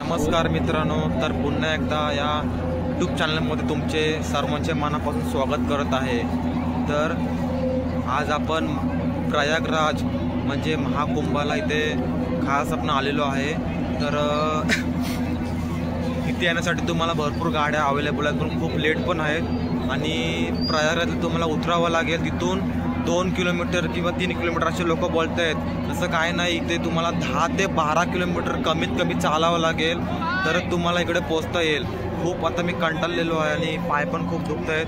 नमस्कार मित्रांनो, तर पुन्हा एकदा या यूट्यूब चॅनलमध्ये तुमचे सर्वांचे मनापासून स्वागत करत आहे। तर आज आपण प्रयागराज म्हणजे महाकुंभाला इथे खास आपण आलेलो आहे। तर इथे येण्यासाठी तुम्हाला भरपूर गाड्या अवेलेबल आहेत, पण खूप लेट पण आहेत आणि प्रयागराजला तुम्हाला उतरावं लागेल। तिथून 2 किलोमीटर किंवा 3 किलोमीटर असे लोक बोलत आहेत। तसं काय नाही, इथे तुम्हाला 10 ते 12 किलोमीटर कमीत कमी चालावं लागेल तर तुम्हाला इकडे पोहोचता येईल। खूप आता मी कंटाळलेलो आहे आणि पाय पण खूप दुखत आहेत।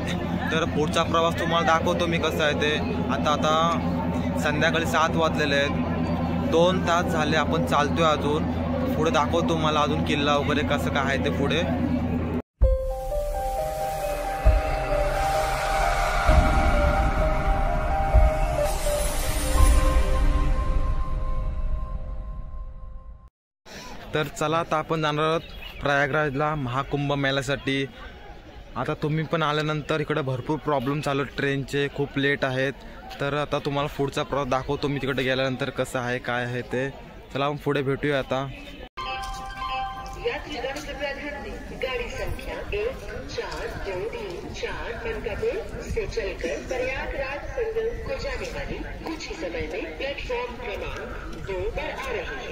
तर पुढचा प्रवास तुम्हाला दाखवतो मी कसं आहे ते। आता संध्याकाळी 7 वाजलेले आहेत, 2 तास झाले आपण चालतोय। अजून पुढे दाखवतो तुम्हाला अजून किल्ला वगैरे कसं काय आहे ते पुढे। तर चला, आता आपण जाणार आहोत प्रयागराजला महाकुंभ मेळ्यासाठी। आता तुम्ही पण आल्यानंतर इकडे भरपूर प्रॉब्लेम चालू आहेत, ट्रेनचे खूप लेट आहेत। तर आता तुम्हाला पुढचा प्रवास दाखवतो मी तिकडे गेल्यानंतर कसं आहे काय आहे ते। चला आपण पुढे भेटूया आता। गाड़ी संख्या 14234 मनकापुर से चलकर प्रयागराज संगम को जाने वाली कुछ ही समय में प्लेटफॉर्म क्रमांक 2 पर आ रही है।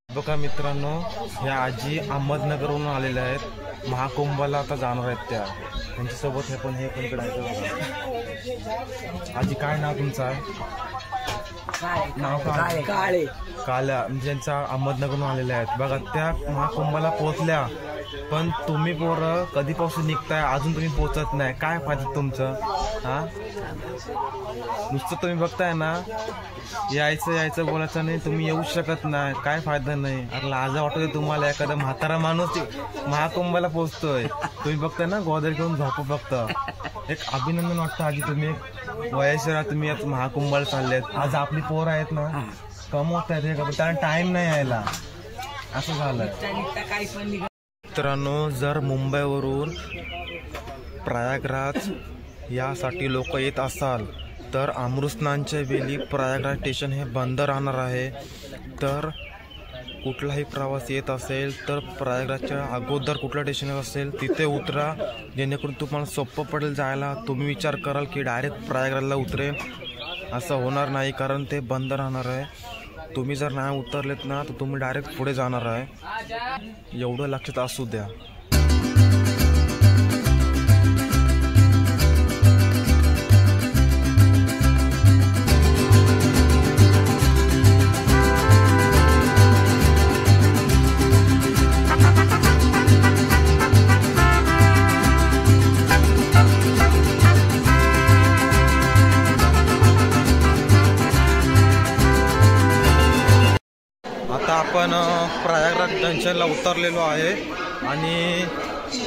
बघा मित्रांनो, ह्या आजी अहमदनगरवरून आलेल्या आहेत, महाकुंभाला आता जाणार आहेत त्या। त्यांच्यासोबत हे पण इकडे आहेत। आजी काय नाव तुमचं आहे? नाव काळे काल्या, म्हणजे त्यांच्या अहमदनगरवरून आलेल्या आहेत। बघा त्या महाकुंभाला पोहोचल्या, पण तुम्ही पोरं कधीपासून निघताय अजून तुम्ही पोहोचत नाही, काय फायदा तुमचं? हा, नुसतं तुम्ही बघताय ना, यायचं बोलायचं नाही, तुम्ही येऊ शकत नाही, काय फायदा नाही। अरे लाजा वाटतोय तुम्हाला, एखादा म्हातारा माणूस महाकुंभाला पोहोचतोय, तुम्ही बघताय ना गोदर घेऊन झोपू फक्त। एक अभिनंदन वाटतं आजी, तुम्ही एक वयस्कर तुम्ही आज महाकुंभाला चाललेत। आज आपली पोरं आहेत ना, कमवत आहेत, त्यांना टाइम नाही यायला, असं झालं। मित्रांनो, जर मुंबईवरून प्रयागराज यासाठी लोक येत असाल तर अमृतस्नानच्या वेळी प्रयागराज स्टेशन हे बंद राहणार आहे। तर कुठलाही प्रवास येत असेल तर प्रयागराजच्या अगोदर कुठलं स्टेशन असेल तिथे उतरा, जेणेकरून तुम्हाला सोपं पडेल जायला। तुम्ही विचार कराल की डायरेक्ट प्रयागराजला उतरेल, असं होणार नाही, कारण ते बंद राहणार आहे। तुम्ही जर नाही उतरलेत ना तर तुम्ही डायरेक्ट पुढे जाणार आहे, एवढं लक्षात असू द्या। आपण प्रयागराज जंक्शनला उतरलेलो आहे आणि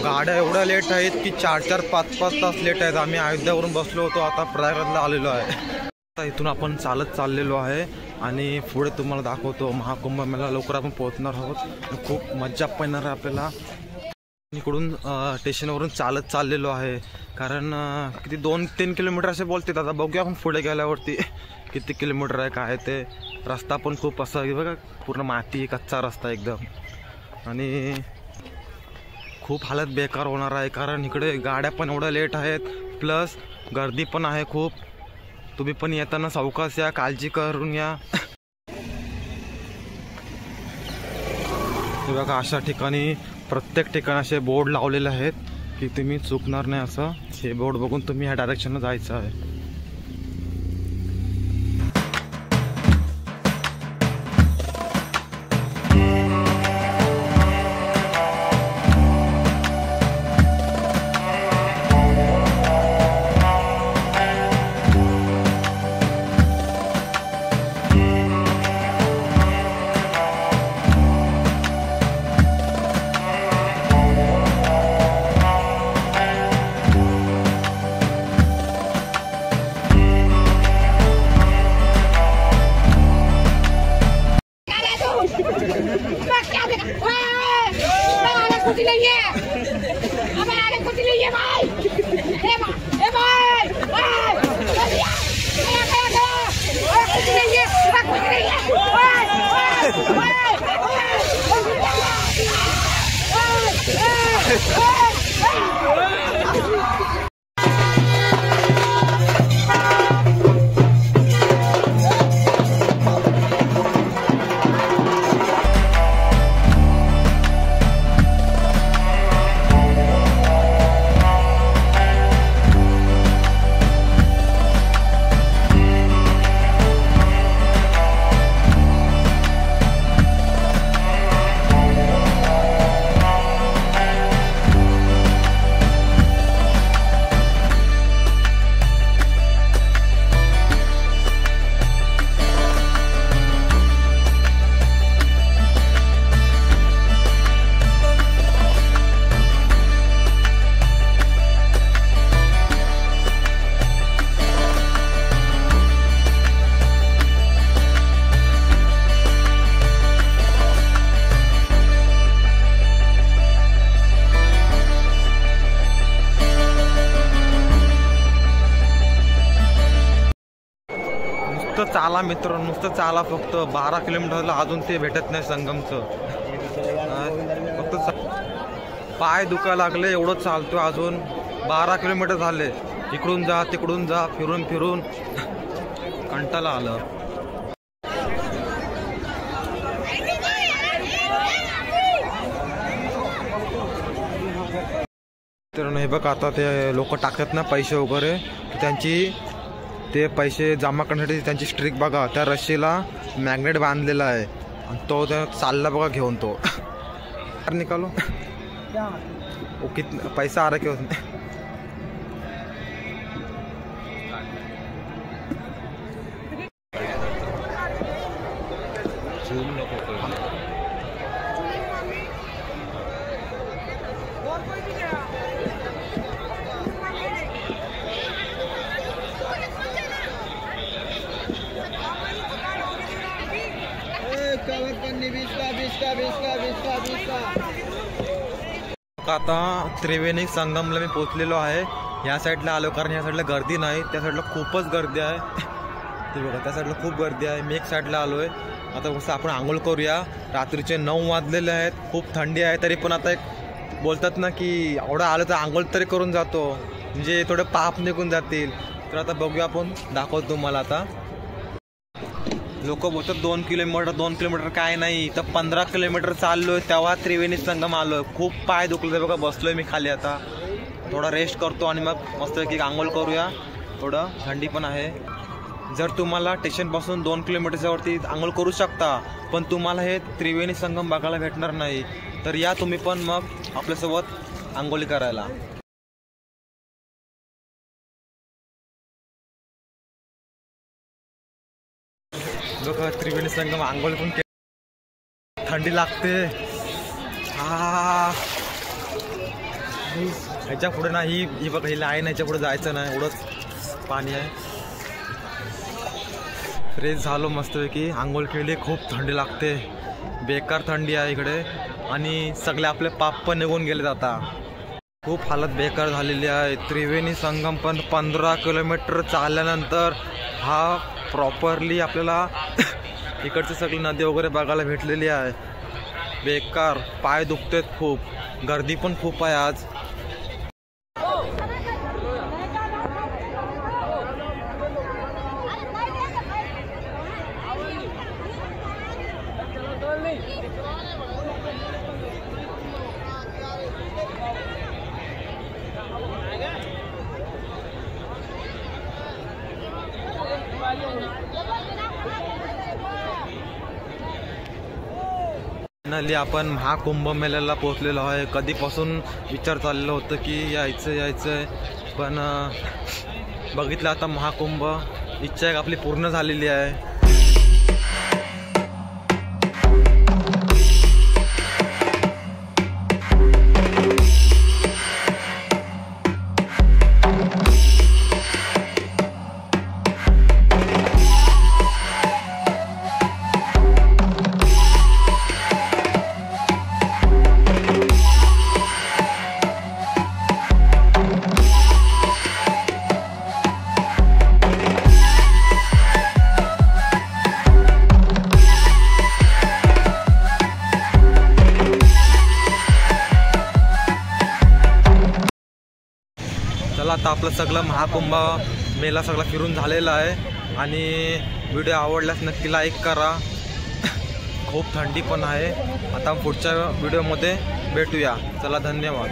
गाड्या एवढ्या लेट आहेत की 4-4, 5-5 तास लेट आहेत। आम्ही अयोध्यावरून बसलो होतो, आता प्रयागराजला आलेलो आहे। आता इथून आपण चालत चाललेलो आहे आणि पुढे तुम्हाला दाखवतो महाकुंभ मेळा। लवकर आपण पोहोचणार आहोत, खूप मज्जा पण येणार आहे आपल्याला। इकडून स्टेशनवरून चालत चाललेलो आहे, कारण किती 2-3 किलोमीटर असे बोलतात। आता बघूया आपण पुढे गेल्यावरती किती किलोमीटर आहे काय ते। रस्ता पण खूप असा बघा, पूर्ण माती, कच्चा रस्ता एकदम, आणि खूप हालत बेकार होणार आहे, कारण इकडे गाड्या पण एवढ्या लेट आहेत, प्लस गर्दी पण आहे खूप। तुम्ही पण येताना सावकाश या, काळजी करून या। बघा अशा ठिकाणी प्रत्येक ठिकाणी असे बोर्ड लावलेले आहेत की तुम्ही चुकणार नाही असं। हे बोर्ड बघून तुम्ही ह्या डायरेक्शनला जायचं आहे। चाला मित्र, नुसतं चाला फक्त 12 किलोमीटरला अजून ते भेटत नाही संगमचं. फक्त पाय दुखायला लागले एवढं चालतो. अजून 12 किलोमीटर झाले. इकडून जा तिकडून जा, फिरून फिरून कंटाळा आलं. तर हे बघ आता ते लोक टाकतात ना पैसे वगैरे, त्यांची ते पैसे जमा करण्यासाठी त्यांची स्ट्रिक बघा. त्या रस्सीला मॅग्नेट बांधलेला आहे आणि तो चालला बघा घेऊन. तो निकालो ओ कितना पैसा आ रहा क्या उसमें. आता त्रिवेणी संगमला मी पोचलेलो आहे. या साईडला आलो कारण या साईडला गर्दी नाही, त्या साईडला खूपच गर्दी आहे. ते बघा त्या साईडला खूप गर्दी आहे. मी एक साईडला आलो आहे. आता कसं आपण आंघोळ करूया. रात्रीचे 9 वाजलेले आहेत. खूप थंडी आहे तरी पण आता एक बोलतात ना की एवढं आलं तर आंघोळ तरी करून जातो, म्हणजे थोडे पाप निघून जातील. तर आता बघूया, आपण दाखवतो तुम्हाला. आता लोक बोलतात 2 किलोमीटर काय नाही, तर 15 किलोमीटर चाललोय तेव्हा त्रिवेणी संगम आलोय. खूप पाय दुखले बघा. बसलोय मी खाली. आता थोडा रेस्ट करतो आणि मग मस्त की आंघोळ करूया. थोडं थंडी पण आहे. जर तुम्हाला स्टेशनपासून 2 किलोमीटरच्या वरती आंघोळ करू शकता, पण तुम्हाला हे त्रिवेणी संगम बघायला भेटणार नाही. तर या तुम्ही पण मग आपल्यासोबत आंघोळी करायला. लोक त्रिवेणी संगम आंघोळ पण थंडी लागते. ह्याच्या पुढे ना ही बघा, ही लाईन, ह्याच्या पुढे जायचं नाही, एवढंच पाणी आहे. फ्रेश झालो मस्तपैकी, आंघोळ केली. खूप थंडी लागते, बेकार थंडी आहे इकडे. आणि सगळे आपले पाप पण निघून गेलेत आता. खूप हालत बेकार झालेली आहे. त्रिवेणी संगम पण 15 किलोमीटर चालल्यानंतर हा प्रॉपरली आपल्याला इकडची सगळी नदी वगैरे बघायला भेटलेली आहे. बेकार पाय दुखतेत खूप. गर्दी पण खूप आहे आज. फायनली आपण महाकुंभ मेळ्याला पोहोचलेलो आहे. कधीपासून विचार चाललेला होतं की यायचं पण बघितलं आता महाकुंभ. इच्छा एक आपली पूर्ण झालेली आहे. चला आता आपलं सगळं महाकुंभ मेला सगळा फिरून झालेला आहे. आणि व्हिडिओ आवडल्यास नक्की लाईक करा. खूप थंडी पण आहे. आता पुढच्या व्हिडिओमध्ये भेटूया. चला, धन्यवाद.